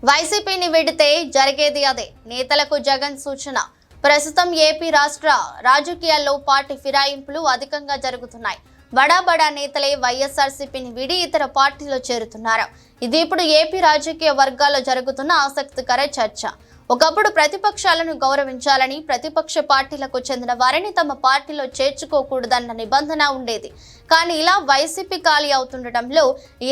వైసీపీని విడితే జరిగేది అదే. నేతలకు జగన్ సూచన. ప్రస్తుతం ఏపీ రాష్ట్ర రాజకీయాల్లో పార్టీ ఫిరాయింపులు అధికంగా జరుగుతున్నాయి. బడా నేతలే వైఎస్ఆర్సీపీని విడి ఇతర పార్టీలో చేరుతున్నారు. ఇది ఇప్పుడు ఏపీ రాజకీయ వర్గాల్లో జరుగుతున్న ఆసక్తికర చర్చ. ఒకప్పుడు ప్రతిపక్షాలను గౌరవించాలని, ప్రతిపక్ష పార్టీలకు చెందిన వారిని తమ పార్టీలో చేర్చుకోకూడదన్న నిబంధన ఉండేది. కానీ ఇలా వైసీపీ ఖాళీ అవుతుండటంలో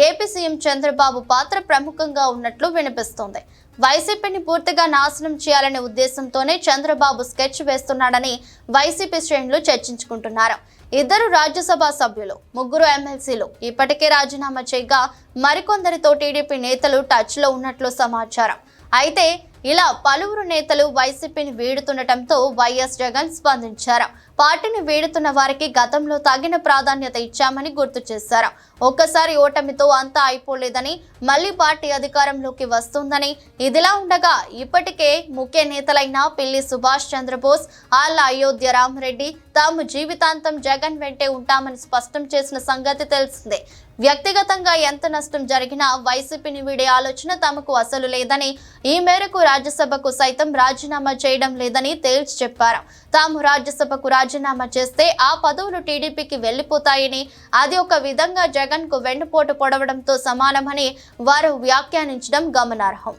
ఏపీ సీఎం చంద్రబాబు పాత్ర ప్రముఖంగా ఉన్నట్లు వినిపిస్తోంది. వైసీపీని పూర్తిగా నాశనం చేయాలనే ఉద్దేశంతోనే చంద్రబాబు స్కెచ్ వేస్తున్నాడని వైసీపీ శ్రేణులు చర్చించుకుంటున్నారు. 2 రాజ్యసభ సభ్యులు, 3 ఎమ్మెల్సీలు ఇప్పటికే రాజీనామా చేయగా మరికొందరితో టీడీపీ నేతలు టచ్ లో ఉన్నట్లు సమాచారం. అయితే ఇలా పలువురు నేతలు వైసీపీని వీడుతుండటంతో వైఎస్ జగన్ స్పందించారు. పార్టీని వీడుతున్న వారికి గతంలో తగిన ప్రాధాన్యత ఇచ్చామని గుర్తు చేశారు. ఒక్కసారి ఓటమితో అంతా అయిపోలేదని, మళ్లీ పార్టీ అధికారంలోకి వస్తుందని. ఇదిలా ఉండగా ఇప్పటికే ముఖ్య నేతలైన పిల్లి సుభాష్ చంద్రబోస్, ఆళ్ల అయోధ్య రామరెడ్డి తాము జీవితాంతం జగన్ వెంటే ఉంటామని స్పష్టం చేసిన సంగతి తెలిసిందే. వ్యక్తిగతంగా ఎంత నష్టం జరిగినా వైసీపీని వీడే ఆలోచన తమకు అసలు లేదని, ఈ మేరకు రాజ్యసభకు సైతం రాజీనామా చేయడం లేదని తేల్చి చెప్పారు. తాము రాజ్యసభకు రాజీనామా చేస్తే ఆ పదవులు టీడీపీకి వెళ్లిపోతాయని, అది ఒక విధంగా జగన్ కు వెన్నుపోటు పొడవడంతో సమానమని వారు వ్యాఖ్యానించడం గమనార్హం.